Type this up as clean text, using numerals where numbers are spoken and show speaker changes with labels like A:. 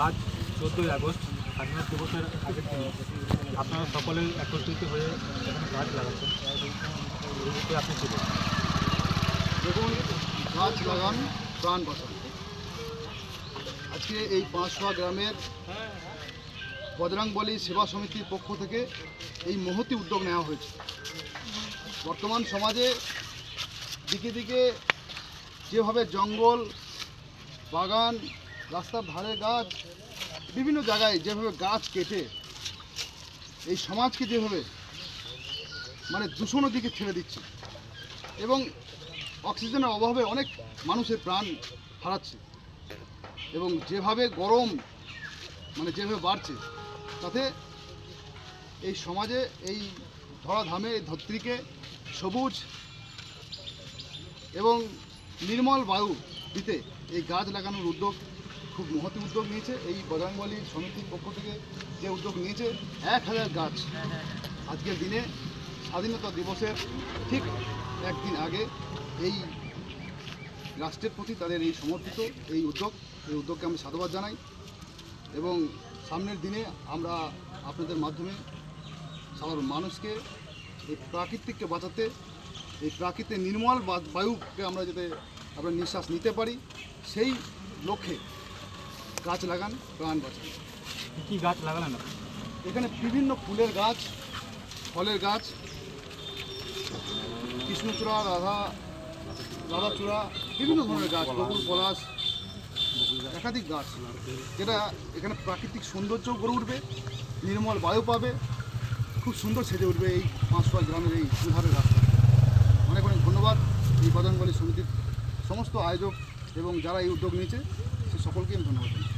A: আজ 14ই আগস্ট স্বাধীনতা দিবসের আগের দিন আপনারা সকলে একত্রিত হয়ে এখানে গাছ লাগাচ্ছেন, এই বিষয়ে আপনি কী বলবেন?
B: দেখুন, গাছ লাগান প্রাণ বাঁচান। আজকে এই পাঁচশোয়া গ্রামের বজরংবলী সেবা সমিতির পক্ষ থেকে এই মহতি উদ্যোগ নেওয়া হয়েছে। বর্তমান সমাজে দিকে দিকে যেভাবে জঙ্গল, বাগান, রাস্তার ধারে গাছ, বিভিন্ন জায়গায় যেভাবে গাছ কেটে এই সমাজকে যেভাবে দূষণের দিকে ছেড়ে দিচ্ছে এবং অক্সিজেনের অভাবে অনেক মানুষের প্রাণ হারাচ্ছে এবং যেভাবে গরম যেভাবে বাড়ছে, তাতে এই সমাজে এই ধরাধামে এই ধরিত্রীকে সবুজ এবং নির্মল বায়ু দিতে এই গাছ লাগানোর উদ্যোগ খুব মহৎ উদ্যোগ নিয়েছে। এই বজরংবলী সমিতির পক্ষ থেকে যে উদ্যোগ নিয়েছে 1000 গাছ আজকের দিনে স্বাধীনতা দিবসের ঠিক একদিন আগে এই রাষ্ট্রের প্রতি তাদের এই সমর্পিত এই উদ্যোগকে আমি সাধুবাদ জানাই এবং সামনের দিনে আমরা আপনাদের মাধ্যমে সাধারণ মানুষকে এই প্রাকৃতিককে বাঁচাতে, এই প্রাকৃতিক নির্মল বায়ুকে আমরা যাতে আমরা নিঃশ্বাস নিতে পারি, সেই লক্ষ্যে গাছ লাগান প্রাণ বাঁচান।
A: কী গাছ লাগালেন না?
B: এখানে বিভিন্ন ফুলের গাছ, ফলের গাছ, কৃষ্ণচূড়া, রাধাচূড়া, বিভিন্ন ধরনের গাছ, বকুল, পলাশ, একাধিক গাছ, যেটা এখানে প্রাকৃতিক সৌন্দর্যও গড়ে উঠবে, নির্মল বায়ু পাবে, খুব সুন্দর সেজে উঠবে এই পাঁচশোয়া গ্রামের এই দুধারের রাস্তা। অনেক অনেক ধন্যবাদ এই বজরংবলী সমিতির সমস্ত আয়োজক এবং যারা এই উদ্যোগ নিয়েছে সে সকলকে আমি ধন্যবাদ জানাই।